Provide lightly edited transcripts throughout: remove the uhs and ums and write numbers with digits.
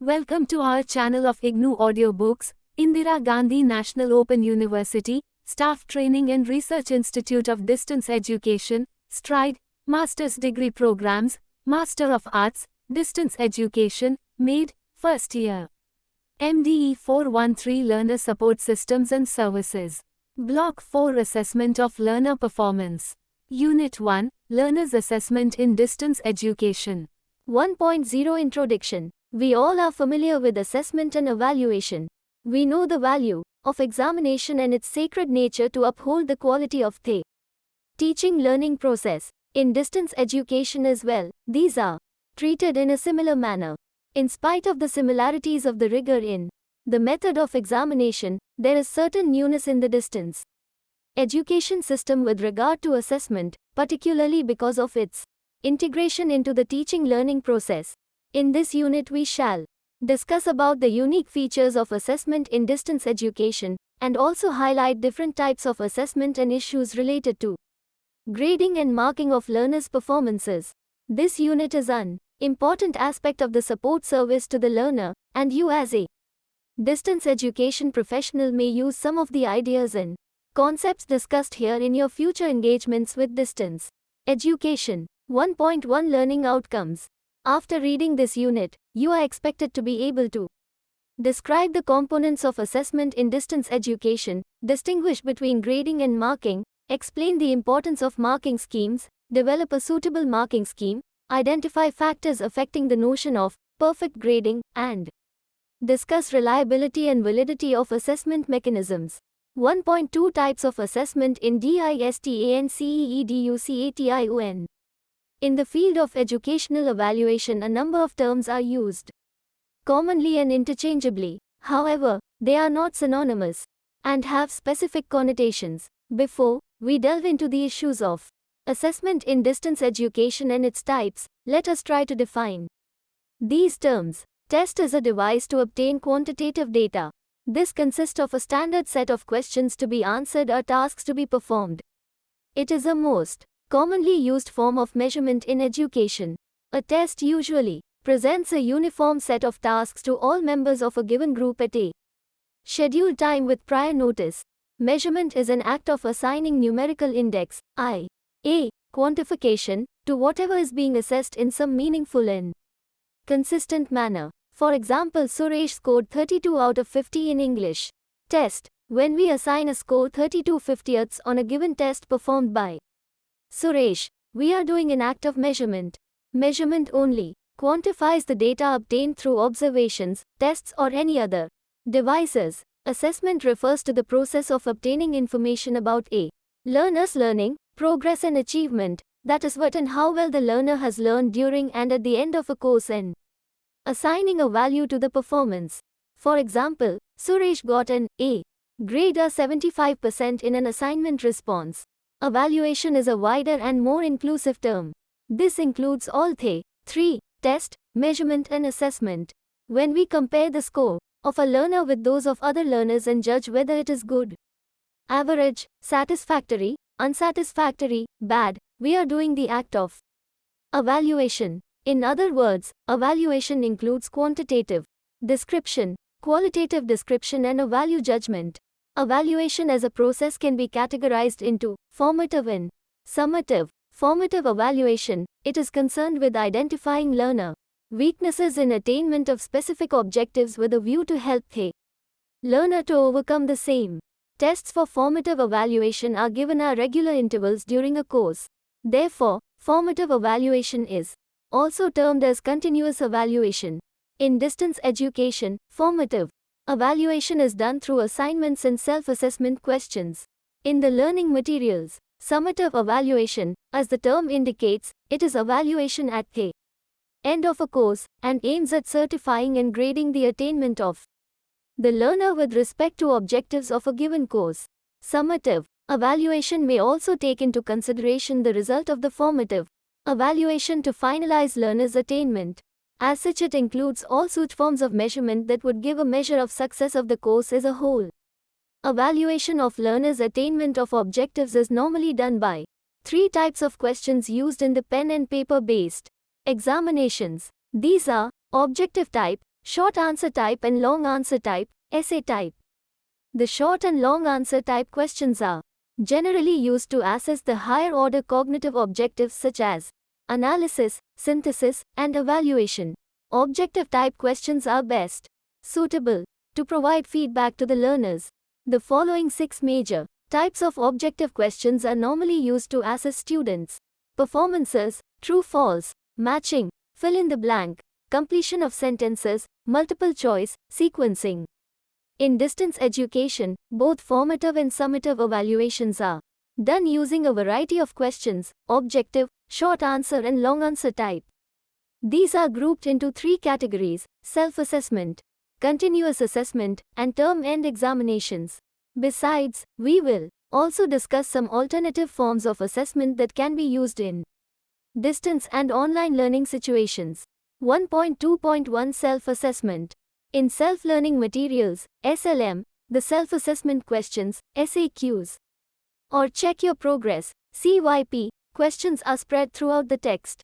Welcome to our channel of IGNOU Audiobooks, Indira Gandhi National Open University, Staff Training and Research Institute of Distance Education, STRIDE, Master's Degree Programs, Master of Arts, Distance Education, MADE, First Year. MDE 413 Learner Support Systems and Services. Block 4 Assessment of Learner Performance. Unit 1, Learners Assessment in Distance Education. 1.0 Introduction. We all are familiar with assessment and evaluation. We know the value of examination and its sacred nature to uphold the quality of the teaching learning process. In distance education as well, these are treated in a similar manner. In spite of the similarities of the rigor in the method of examination, there is certain newness in the distance education system with regard to assessment, particularly because of its integration into the teaching learning process. In this unit we shall discuss about the unique features of assessment in distance education, and also highlight different types of assessment and issues related to grading and marking of learners' performances. This unit is an important aspect of the support service to the learner, and you as a distance education professional may use some of the ideas and concepts discussed here in your future engagements with distance education. 1.1 Learning Outcomes. After reading this unit, you are expected to be able to describe the components of assessment in distance education, distinguish between grading and marking, explain the importance of marking schemes, develop a suitable marking scheme, identify factors affecting the notion of perfect grading, and discuss reliability and validity of assessment mechanisms. 1.2 Types of assessment in DISTANCEEDUCATION. In the field of educational evaluation, a number of terms are used commonly and interchangeably. However, they are not synonymous and have specific connotations. Before we delve into the issues of assessment in distance education and its types, let us try to define these terms. Test is a device to obtain quantitative data. This consists of a standard set of questions to be answered or tasks to be performed. It is a most commonly used form of measurement in education. A test usually presents a uniform set of tasks to all members of a given group at a scheduled time with prior notice. Measurement is an act of assigning numerical index, i.e., quantification, to whatever is being assessed in some meaningful and consistent manner. For example, Suresh scored 32 out of 50 in English test. When we assign a score 32/50ths on a given test performed by Suresh, we are doing an act of measurement. Measurement only quantifies the data obtained through observations, tests, or any other devices. Assessment refers to the process of obtaining information about a learner's learning, progress, and achievement, that is, what and how well the learner has learned during and at the end of a course, and assigning a value to the performance. For example, Suresh got an A grade or 75% in an assignment response. Evaluation is a wider and more inclusive term. This includes all the three: test, measurement, and assessment. When we compare the score of a learner with those of other learners and judge whether it is good, average, satisfactory, unsatisfactory, bad, we are doing the act of evaluation. In other words, evaluation includes quantitative description, qualitative description, and a value judgment. Evaluation as a process can be categorized into formative and summative. Formative evaluation, it is concerned with identifying learner weaknesses in attainment of specific objectives with a view to help the learner to overcome the same. Tests for formative evaluation are given at regular intervals during a course. Therefore, formative evaluation is also termed as continuous evaluation. In distance education, formative evaluation is done through assignments and self-assessment questions. In the learning materials, summative evaluation, as the term indicates, it is evaluation at the end of a course, and aims at certifying and grading the attainment of the learner with respect to objectives of a given course. Summative evaluation may also take into consideration the result of the formative evaluation to finalize learners' attainment. As such, it includes all such forms of measurement that would give a measure of success of the course as a whole. Evaluation of learners' attainment of objectives is normally done by three types of questions used in the pen and paper based examinations. These are objective type, short answer type and long answer type, essay type. The short and long answer type questions are generally used to assess the higher order cognitive objectives such as analysis, synthesis, and evaluation. Objective type questions are best suitable to provide feedback to the learners. The following 6 major types of objective questions are normally used to assess students' performances: true, false, matching, fill in the blank, completion of sentences, multiple choice, sequencing. In distance education, both formative and summative evaluations are done using a variety of questions: objective, short answer, and long answer type. These are grouped into 3 categories: self-assessment, continuous assessment, and term-end examinations. Besides, we will also discuss some alternative forms of assessment that can be used in distance and online learning situations. 1.2.1 Self-assessment. In self-learning materials, SLM, the self-assessment questions, SAQs, or check your progress, CYP, questions are spread throughout the text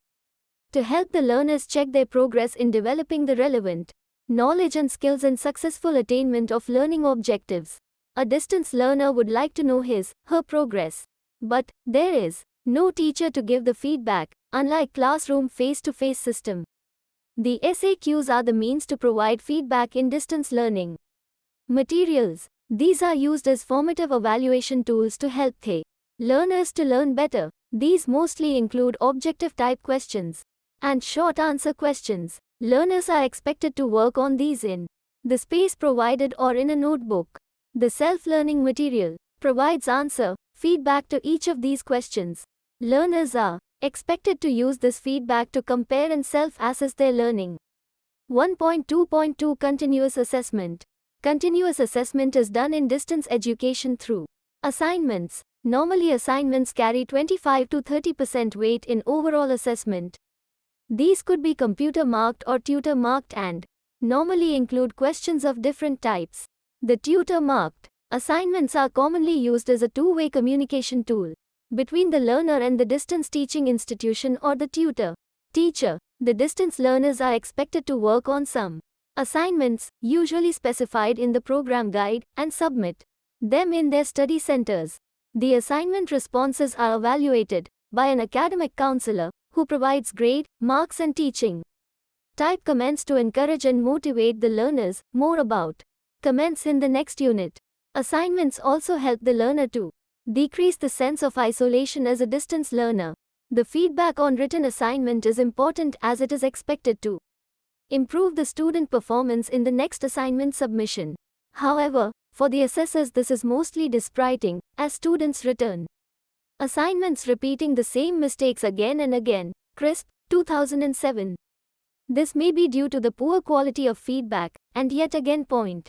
to help the learners check their progress in developing the relevant knowledge and skills and successful attainment of learning objectives. A distance learner would like to know her progress. But there is no teacher to give the feedback, unlike classroom face-to-face system. The SAQs are the means to provide feedback in distance learning materials. These are used as formative evaluation tools to help the learners to learn better. These mostly include objective type questions and short answer questions. Learners are expected to work on these in the space provided or in a notebook. The self-learning material provides answer, feedback to each of these questions. Learners are expected to use this feedback to compare and self-assess their learning. 1.2.2 Continuous assessment. Continuous assessment is done in distance education through assignments. Normally assignments carry 25 to 30% weight in overall assessment. These could be computer marked or tutor marked and normally include questions of different types. The tutor marked assignments are commonly used as a two-way communication tool between the learner and the distance teaching institution or the tutor. Teacher. The distance learners are expected to work on some assignments, usually specified in the program guide, and submit them in their study centers. The assignment responses are evaluated by an academic counselor who provides grade, marks, and teaching type comments to encourage and motivate the learners. More about comments in the next unit. Assignments also help the learner to decrease the sense of isolation as a distance learner. The feedback on written assignment is important as it is expected to improve the student performance in the next assignment submission. However, for the assessors this is mostly dispiriting, as students return assignments repeating the same mistakes again and again. Crisp, 2007. This may be due to the poor quality of feedback, and yet again point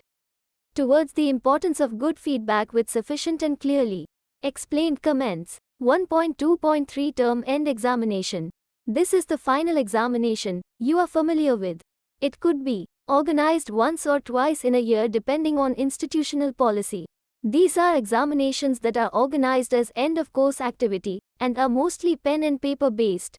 towards the importance of good feedback with sufficient and clearly explained comments. 1.2.3 Term End Examination. This is the final examination you are familiar with. It could be organized once or twice in a year depending on institutional policy. These are examinations that are organized as end-of-course activity and are mostly pen and paper based.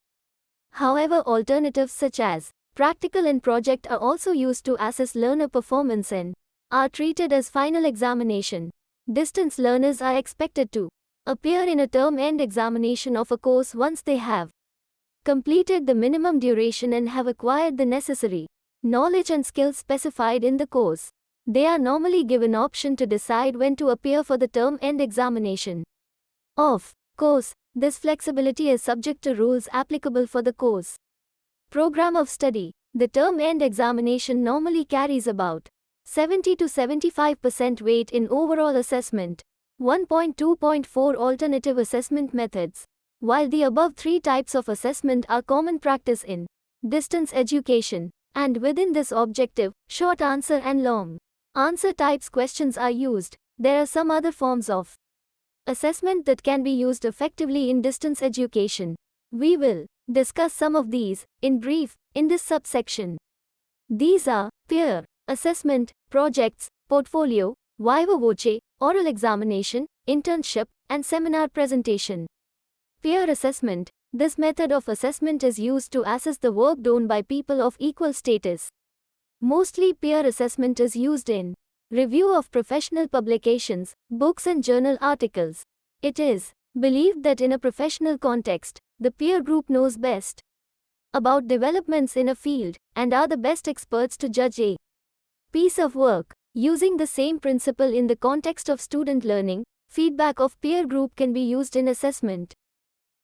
However, alternatives such as practical and project are also used to assess learner performance and are treated as final examination. Distance learners are expected to appear in a term-end examination of a course once they have completed the minimum duration and have acquired the necessary knowledge and skills specified in the course. They are normally given option to decide when to appear for the term-end examination. Of course, this flexibility is subject to rules applicable for the course program of study. The term-end examination normally carries about 70 to 75% weight in overall assessment. 1.2.4 Alternative assessment methods. While the above 3 types of assessment are common practice in distance education, and within this objective, short answer and long answer types questions are used, there are some other forms of assessment that can be used effectively in distance education. We will discuss some of these in brief in this subsection. These are peer assessment, projects, portfolio, viva voce, oral examination, internship, and seminar presentation. Peer assessment. This method of assessment is used to assess the work done by people of equal status. Mostly peer assessment is used in review of professional publications, books and journal articles. It is believed that in a professional context, the peer group knows best about developments in a field and are the best experts to judge a piece of work. Using the same principle in the context of student learning, feedback of peer group can be used in assessment.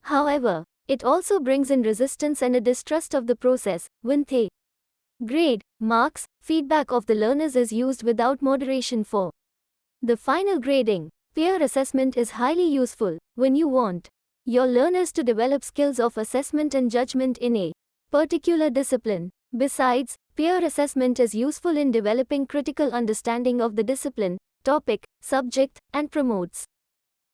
However, it also brings in resistance and a distrust of the process. When the grade, marks, feedback of the learners is used without moderation for the final grading. Peer assessment is highly useful when you want your learners to develop skills of assessment and judgment in a particular discipline. Besides, peer assessment is useful in developing critical understanding of the discipline, topic, subject, and promotes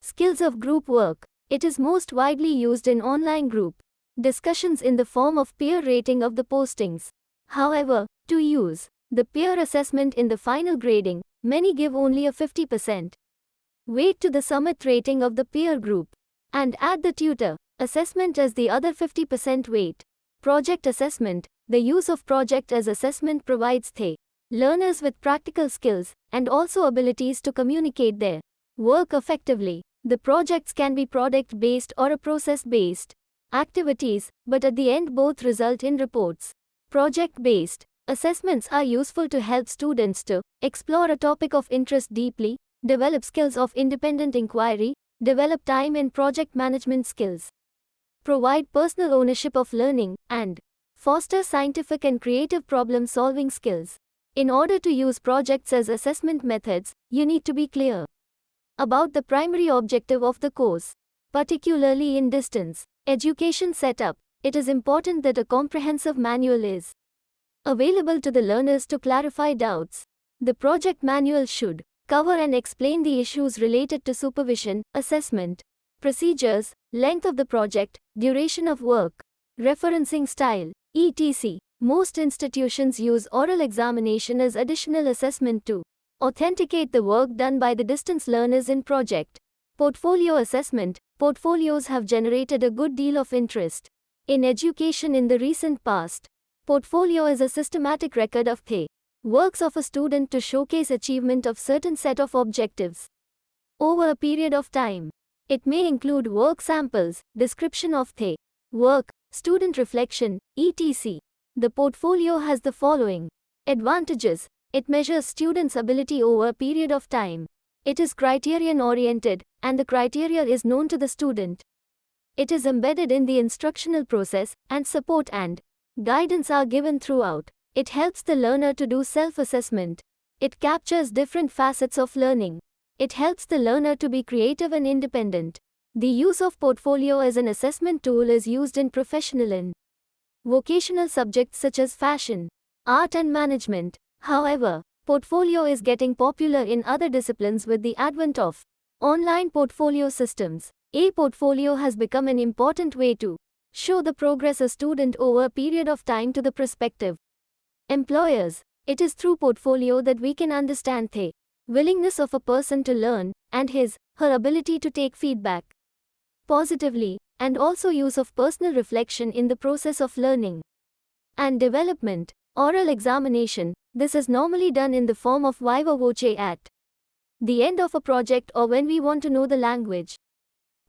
skills of group work. It is most widely used in online group discussions in the form of peer rating of the postings. However, to use the peer assessment in the final grading, many give only a 50% weight to the summit rating of the peer group and add the tutor assessment as the other 50% weight. Project assessment. The use of project as assessment provides the learners with practical skills and also abilities to communicate their work effectively. The projects can be product-based or a process-based activities, but at the end both result in reports. Project-based assessments are useful to help students to explore a topic of interest deeply, develop skills of independent inquiry, develop time and project management skills, provide personal ownership of learning, and foster scientific and creative problem-solving skills. In order to use projects as assessment methods, you need to be clear about the primary objective of the course. Particularly in distance education setup, it is important that a comprehensive manual is available to the learners to clarify doubts. The project manual should cover and explain the issues related to supervision, assessment, procedures, length of the project, duration of work, referencing style, etc. Most institutions use oral examination as additional assessment to authenticate the work done by the distance learners in project. Portfolio assessment. Portfolios have generated a good deal of interest in education in the recent past. Portfolio is a systematic record of the works of a student to showcase achievement of certain set of objectives over a period of time. It may include work samples, description of the work, student reflection, etc. The portfolio has the following advantages. It measures students' ability over a period of time. It is criterion-oriented, and the criteria is known to the student. It is embedded in the instructional process, and support and guidance are given throughout. It helps the learner to do self-assessment. It captures different facets of learning. It helps the learner to be creative and independent. The use of portfolio as an assessment tool is used in professional and vocational subjects such as fashion, art and management. However, portfolio is getting popular in other disciplines with the advent of online portfolio systems. A portfolio has become an important way to show the progress a student over a period of time to the prospective employers. It is through portfolio that we can understand the willingness of a person to learn and her ability to take feedback positively, and also use of personal reflection in the process of learning and development. Oral examination. This is normally done in the form of viva voce at the end of a project or when we want to know the language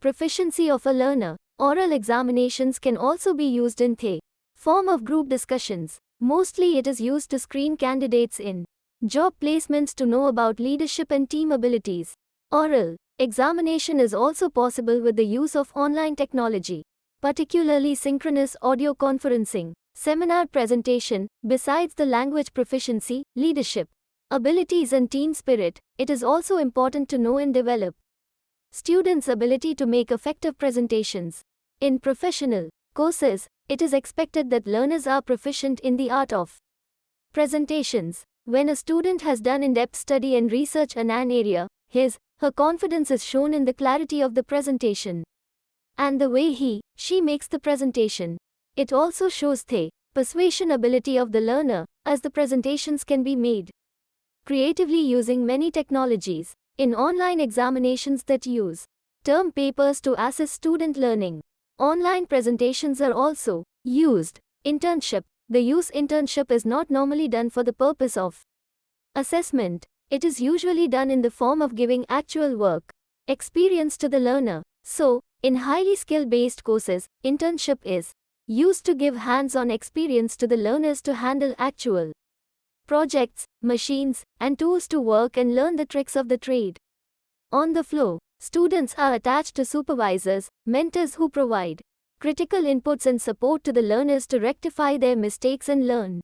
proficiency of a learner. Oral examinations can also be used in the form of group discussions. Mostly it is used to screen candidates in job placements to know about leadership and team abilities. Oral examination is also possible with the use of online technology, particularly synchronous audio conferencing, seminar presentation. Besides the language proficiency, leadership abilities and team spirit, it is also important to know and develop students' ability to make effective presentations. In professional courses, it is expected that learners are proficient in the art of presentations. When a student has done in-depth study and research in an area, her confidence is shown in the clarity of the presentation and the way she makes the presentation. It also shows the persuasion ability of the learner, as the presentations can be made creatively using many technologies. In online examinations that use term papers to assess student learning, online presentations are also used. Internship. the use internship is not normally done for the purpose of assessment. It is usually done in the form of giving actual work experience to the learner. So, in highly skill-based courses, internship is used to give hands-on experience to the learners to handle actual projects, machines, and tools to work and learn the tricks of the trade. On the floor, students are attached to supervisors, mentors who provide critical inputs and support to the learners to rectify their mistakes and learn.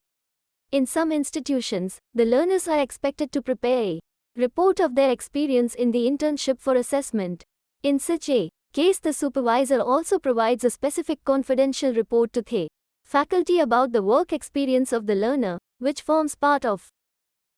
In some institutions, the learners are expected to prepare a report of their experience in the internship for assessment. In such a case, the supervisor also provides a specific confidential report to the faculty about the work experience of the learner, which forms part of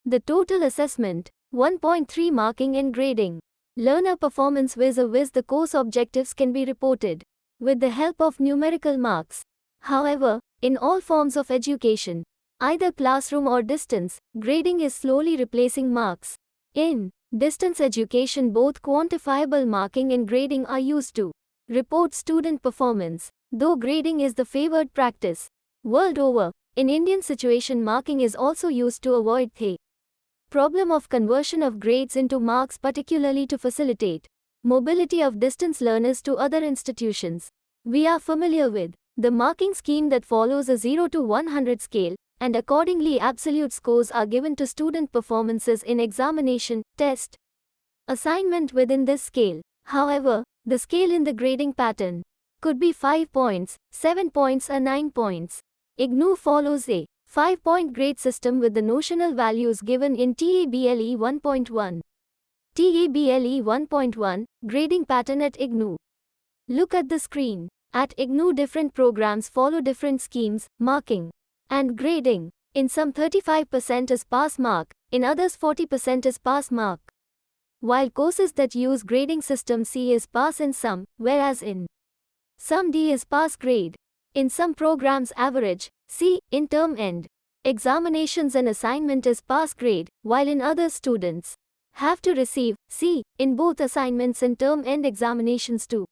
the total assessment. 1.3 Marking and grading. Learner performance vis-a-vis the course objectives can be reported with the help of numerical marks. However, in all forms of education, either classroom or distance, grading is slowly replacing marks. In distance education, both quantifiable marking and grading are used to report student performance, though grading is the favored practice. World over, in Indian situation, marking is also used to avoid the problem of conversion of grades into marks, particularly to facilitate mobility of distance learners to other institutions. We are familiar with the marking scheme that follows a 0 to 100 scale, and accordingly absolute scores are given to student performances in examination, test, assignment within this scale. However, the scale in the grading pattern could be 5 points, 7 points or 9 points. IGNOU follows a 5-point grade system with the notional values given in TABLE 1.1. TABLE 1.1, Grading Pattern at IGNOU. Look at the screen. At IGNOU, different programs follow different schemes, marking and grading. In some 35% is pass mark, in others 40% is pass mark. While courses that use grading system C is pass in some, whereas in some D is pass grade. In some programs average, C, in term end examinations and assignment is pass grade, while in others students have to receive C, in both assignments and term end examinations to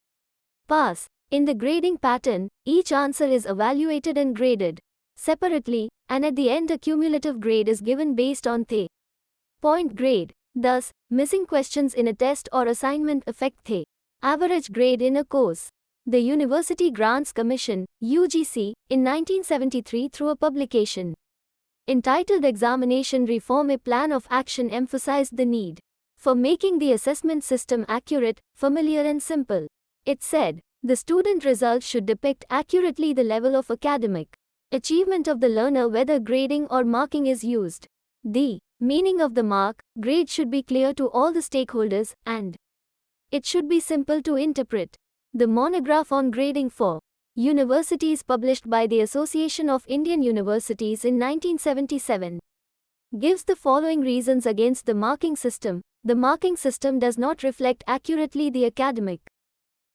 pass. In the grading pattern, each answer is evaluated and graded separately, and at the end a cumulative grade is given based on the point grade. Thus, missing questions in a test or assignment affect the average grade in a course. The University Grants Commission, UGC, in 1973 through a publication entitled Examination Reform, a plan of action, emphasized the need for making the assessment system accurate, familiar and simple. It said, the student results should depict accurately the level of academic achievement of the learner whether grading or marking is used. The meaning of the mark, grade should be clear to all the stakeholders, and it should be simple to interpret. The monograph on grading for universities, published by the Association of Indian Universities in 1977, gives the following reasons against the marking system. The marking system does not reflect accurately the academic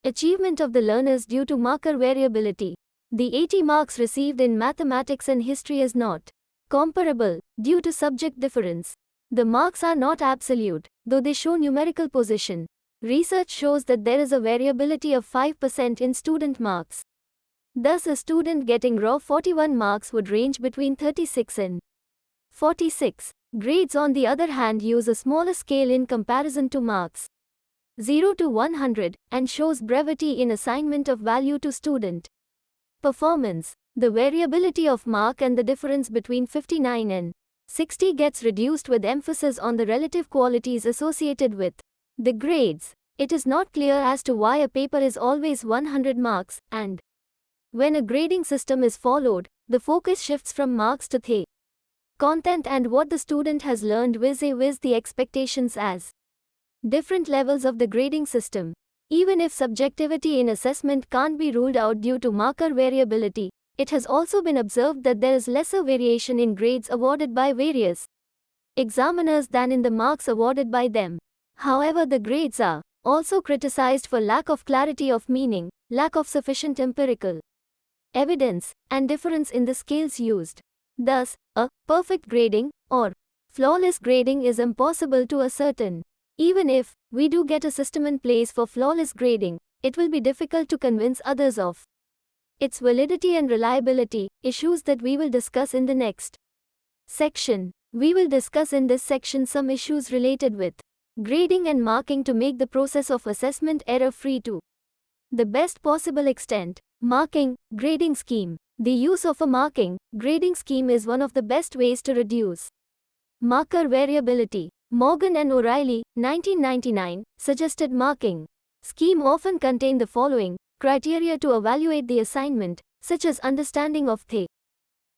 achievement of the learners due to marker variability. The 80 marks received in mathematics and history is not comparable due to subject difference. The marks are not absolute, though they show numerical position. Research shows that there is a variability of 5% in student marks. Thus, a student getting raw 41 marks would range between 36 and 46. Grades, on the other hand, use a smaller scale in comparison to marks 0 to 100, and shows brevity in assignment of value to student performance. The variability of mark and the difference between 59 and 60 gets reduced with emphasis on the relative qualities associated with the grades. It is not clear as to why a paper is always 100 marks, and when a grading system is followed, the focus shifts from marks to the content and what the student has learned vis-a-vis the expectations as different levels of the grading system. Even if subjectivity in assessment can't be ruled out due to marker variability, it has also been observed that there is lesser variation in grades awarded by various examiners than in the marks awarded by them. However, the grades are also criticized for lack of clarity of meaning, lack of sufficient empirical evidence, and difference in the scales used. Thus, a perfect grading or flawless grading is impossible to ascertain. Even if we do get a system in place for flawless grading, it will be difficult to convince others of its validity and reliability, issues that we will discuss in the next section. We will discuss in this section some issues related with grading and marking to make the process of assessment error-free to the best possible extent. Marking, grading scheme. The use of a marking, grading scheme is one of the best ways to reduce marker variability. Morgan and O'Reilly, 1999, suggested marking scheme often contain the following criteria to evaluate the assignment, such as understanding of the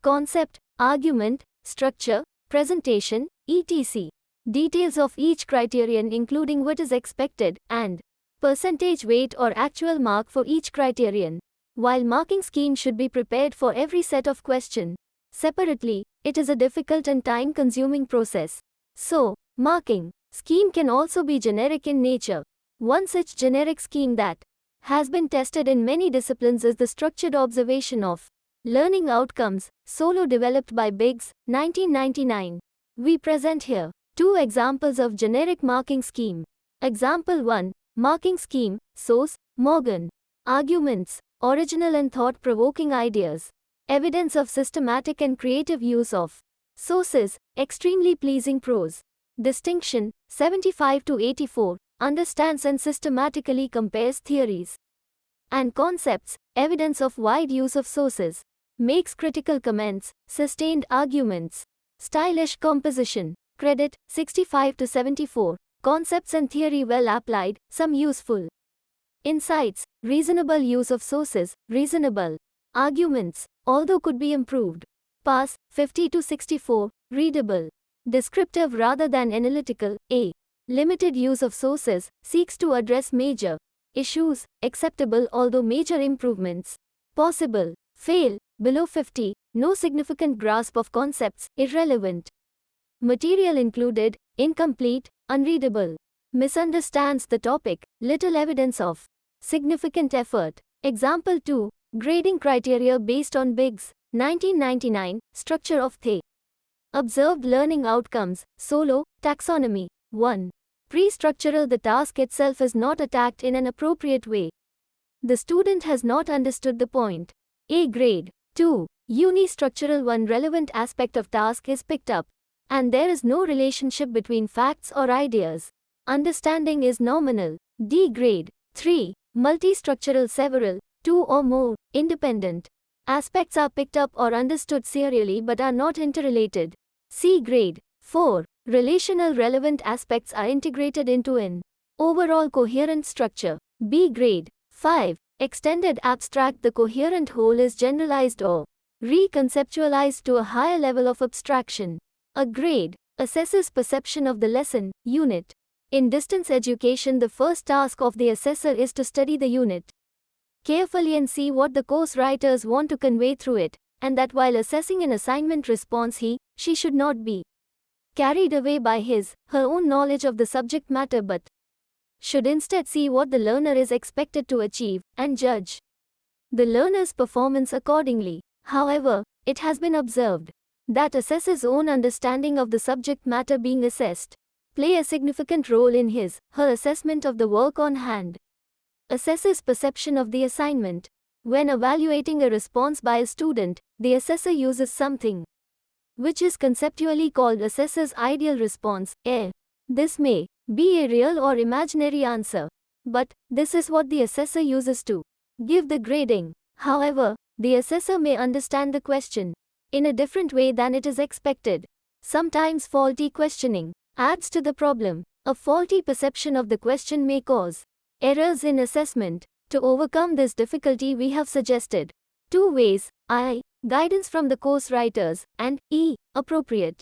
concept, argument, structure, presentation, etc. Details of each criterion including what is expected, and percentage weight or actual mark for each criterion. While marking scheme should be prepared for every set of question separately, it is a difficult and time-consuming process. So, marking scheme can also be generic in nature. One such generic scheme that has been tested in many disciplines is the structured observation of learning outcomes, solo developed by Biggs, 1999. We present here two examples of generic marking scheme. Example 1. Marking scheme, source, Morgan. Arguments, original and thought-provoking ideas. Evidence of systematic and creative use of sources, extremely pleasing prose. Distinction, 75 to 84, understands and systematically compares theories and concepts, evidence of wide use of sources. Makes critical comments, sustained arguments. Stylish composition. Credit, 65 to 74. Concepts and theory well applied, some useful insights. Reasonable use of sources, reasonable arguments, although could be improved. Pass, 50 to 64. Readable. Descriptive rather than analytical. A. Limited use of sources, seeks to address major issues, acceptable although major improvements possible. Fail, below 50, no significant grasp of concepts, irrelevant. Material included, incomplete, unreadable. Misunderstands the topic, little evidence of significant effort. Example 2. Grading criteria based on Biggs, 1999, structure of the observed learning outcomes, solo, taxonomy. 1. Pre-structural. The task itself is not attacked in an appropriate way. The student has not understood the point. A grade. 2. Uni-structural. One relevant aspect of task is picked up, and there is no relationship between facts or ideas. Understanding is nominal. D grade. 3. Multi-structural. Several, 2 or more, independent aspects are picked up or understood serially but are not interrelated. C grade. 4. Relational. Relevant aspects are integrated into an overall coherent structure. B grade. 5. Extended abstract. The coherent whole is generalized or reconceptualized to a higher level of abstraction. A grade. Assesses perception of the lesson, unit. In distance education, the first task of the assessor is to study the unit carefully and see what the course writers want to convey through it, and that while assessing an assignment response she should not be carried away by her own knowledge of the subject matter but should instead see what the learner is expected to achieve, and judge the learner's performance accordingly. However, it has been observed that assessor's own understanding of the subject matter being assessed play a significant role in her assessment of the work on hand. Assessor's perception of the assignment. When evaluating a response by a student, the assessor uses something which is conceptually called assessor's ideal response, A. This may be a real or imaginary answer, but this is what the assessor uses to give the grading. However, the assessor may understand the question in a different way than it is expected. Sometimes faulty questioning adds to the problem. A faulty perception of the question may cause errors in assessment. To overcome this difficulty, we have suggested two ways: I. Guidance from the course writers, and E. Appropriate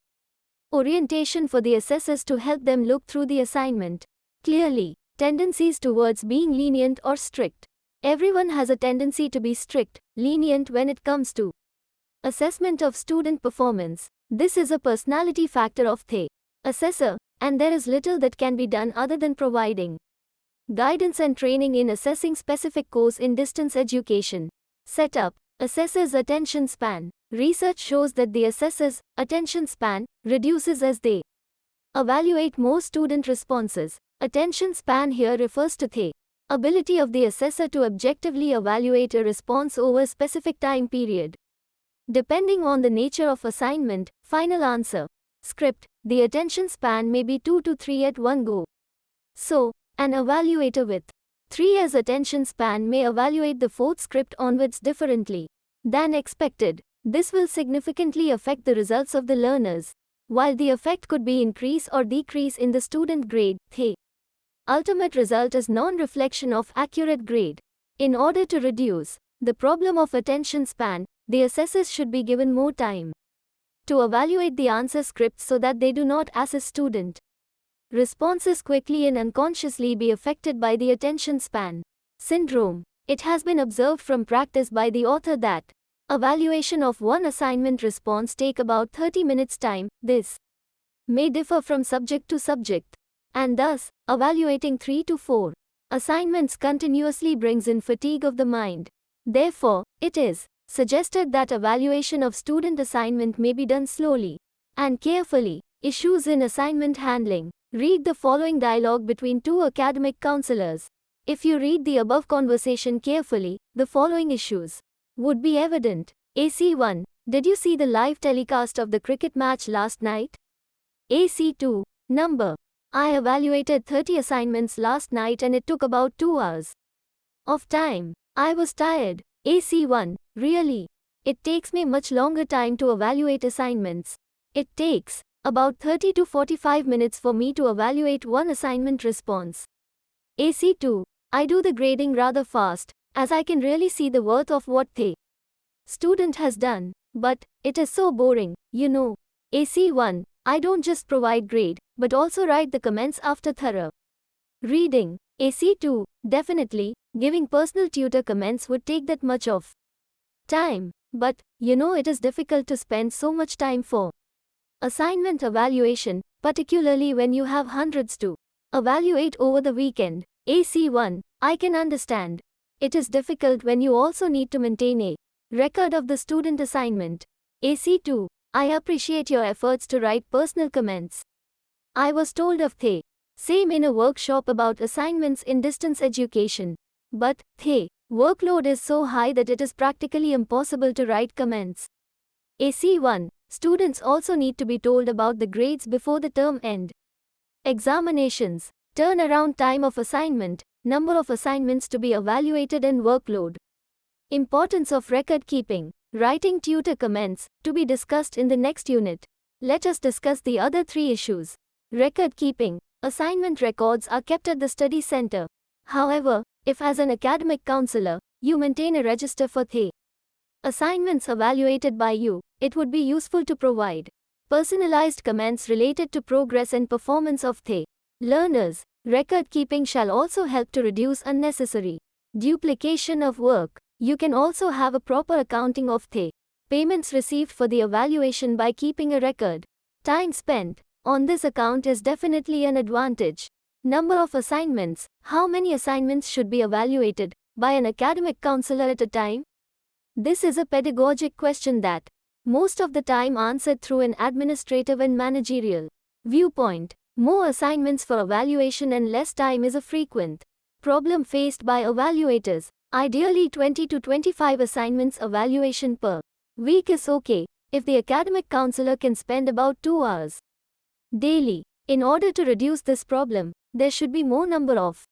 orientation for the assessors to help them look through the assignment clearly. Tendencies towards being lenient or strict. Everyone has a tendency to be strict, lenient when it comes to assessment of student performance. This is a personality factor of the assessor, and there is little that can be done other than providing guidance and training in assessing specific course in distance education. Setup. Assessor's attention span. Research shows that the assessor's attention span reduces as they evaluate more student responses. Attention span here refers to the ability of the assessor to objectively evaluate a response over a specific time period. Depending on the nature of assignment, final answer, script, the attention span may be 2 to 3 at one go. So, an evaluator with 3 years attention span may evaluate the fourth script onwards differently than expected. This will significantly affect the results of the learners. While the effect could be increase or decrease in the student grade, the ultimate result is non-reflection of accurate grade. In order to reduce the problem of attention span, the assessors should be given more time to evaluate the answer scripts so that they do not assess student responses quickly and unconsciously be affected by the attention span syndrome. It has been observed from practice by the author that evaluation of one assignment response take about 30 minutes time. This may differ from subject to subject, and thus, evaluating 3 to 4 assignments continuously brings in fatigue of the mind. Therefore, it is suggested that evaluation of student assignment may be done slowly and carefully. Issues in assignment handling. Read the following dialogue between two academic counselors. If you read the above conversation carefully, the following issues would be evident. AC1. Did you see the live telecast of the cricket match last night? AC2. Number. I evaluated 30 assignments last night and it took about 2 hours of time. I was tired. AC1. Really? It takes me much longer time to evaluate assignments. It takes about 30 to 45 minutes for me to evaluate one assignment response. AC2. I do the grading rather fast, as I can really see the worth of what the student has done. But it is so boring, you know. AC1. I don't just provide grade, but also write the comments after thorough reading. AC2. Definitely, giving personal tutor comments would take that much of time. But, you know, it is difficult to spend so much time for assignment evaluation, particularly when you have hundreds to evaluate over the weekend. AC1. I can understand. It is difficult when you also need to maintain a record of the student assignment. AC2. I appreciate your efforts to write personal comments. I was told of the same in a workshop about assignments in distance education. But the workload is so high that it is practically impossible to write comments. AC1. Students also need to be told about the grades before the term end. Examinations. Turnaround time of assignment, number of assignments to be evaluated and workload. Importance of record keeping. Writing tutor comments, to be discussed in the next unit. Let us discuss the other 3 issues. Record keeping. Assignment records are kept at the study center. However, if as an academic counselor, you maintain a register for the assignments evaluated by you, it would be useful to provide personalized comments related to progress and performance of the learners. Record keeping shall also help to reduce unnecessary duplication of work. You can also have a proper accounting of the payments received for the evaluation by keeping a record. Time spent on this account is definitely an advantage. Number of assignments. How many assignments should be evaluated by an academic counselor at a time? This is a pedagogic question that most of the time answered through an administrative and managerial viewpoint. More assignments for evaluation and less time is a frequent problem faced by evaluators. Ideally 20 to 25 assignments evaluation per week is okay, if the academic counselor can spend about 2 hours daily. In order to reduce this problem, there should be more number of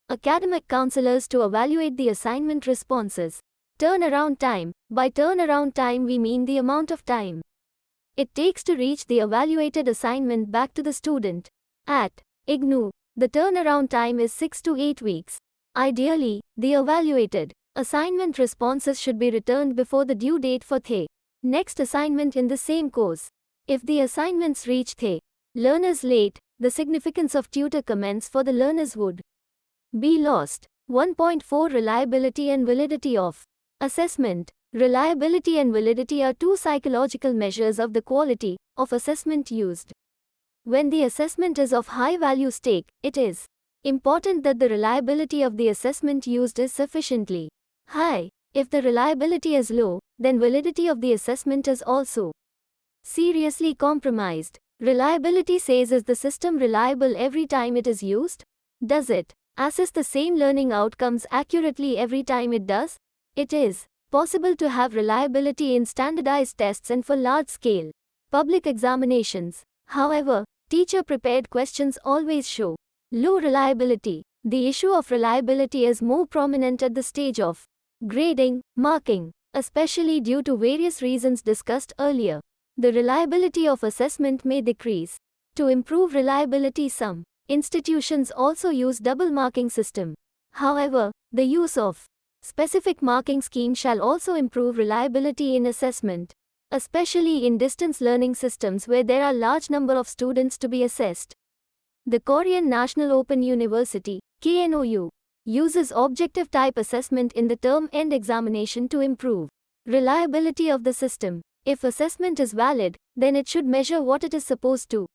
academic counselors to evaluate the assignment responses. Turnaround time. By turnaround time we mean the amount of time it takes to reach the evaluated assignment back to the student. At IGNOU, the turnaround time is 6 to 8 weeks. Ideally, the evaluated assignment responses should be returned before the due date for the next assignment in the same course. If the assignments reach the learners late, the significance of tutor comments for the learners would be lost. 1.4 Reliability and validity of assessment. Reliability and validity are 2 psychological measures of the quality of assessment used. When the assessment is of high value stake, it is important that the reliability of the assessment used is sufficiently high. If the reliability is low, then validity of the assessment is also seriously compromised. Reliability says, is the system reliable every time it is used? Does it assess the same learning outcomes accurately every time it does? It is possible to have reliability in standardized tests and for large-scale public examinations. However, teacher-prepared questions always show low reliability. The issue of reliability is more prominent at the stage of grading, marking, especially due to various reasons discussed earlier. The reliability of assessment may decrease. To improve reliability, some institutions also use double marking system. However, the use of specific marking scheme shall also improve reliability in assessment, especially in distance learning systems where there are large number of students to be assessed. The Korean National Open University, KNOU, uses objective type assessment in the term-end examination to improve reliability of the system. If assessment is valid, then it should measure what it is supposed to.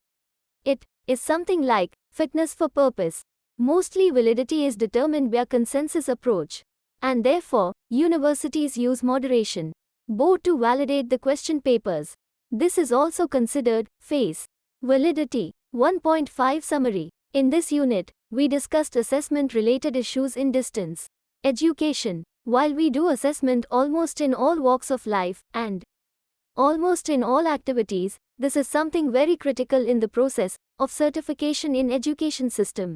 It is something like fitness for purpose. Mostly validity is determined by a consensus approach, and therefore, universities use moderation board to validate the question papers. This is also considered face validity. 1.5 Summary. In this unit, we discussed assessment-related issues in distance education. While we do assessment almost in all walks of life and almost in all activities, this is something very critical in the process of certification in education system.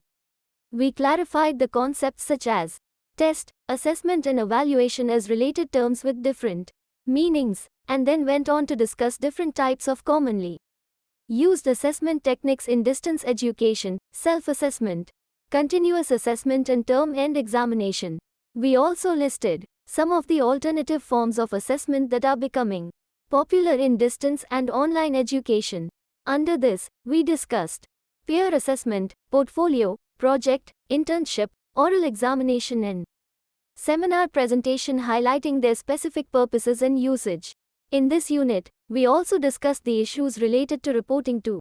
We clarified the concepts such as test, assessment and evaluation as related terms with different meanings, and then went on to discuss different types of commonly used assessment techniques in distance education, self-assessment, continuous assessment and term-end examination. We also listed some of the alternative forms of assessment that are becoming popular in distance and online education. Under this, we discussed peer assessment, portfolio, project, internship, oral examination and seminar presentation highlighting their specific purposes and usage. In this unit, we also discussed the issues related to reporting to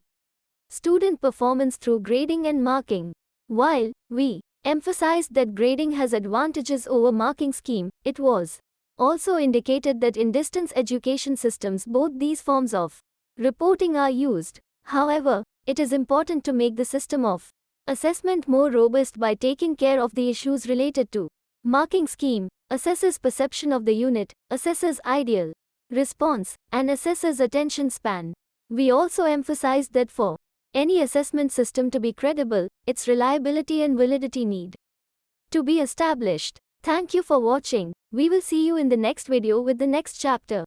student performance through grading and marking. While we emphasized that grading has advantages over marking scheme, it was also indicated that in distance education systems both these forms of reporting are used. However, it is important to make the system of assessment more robust by taking care of the issues related to marking scheme, assessor's perception of the unit, assessor's ideal response, and assessor's attention span. We also emphasized that for any assessment system to be credible, its reliability and validity need to be established. Thank you for watching. We will see you in the next video with the next chapter.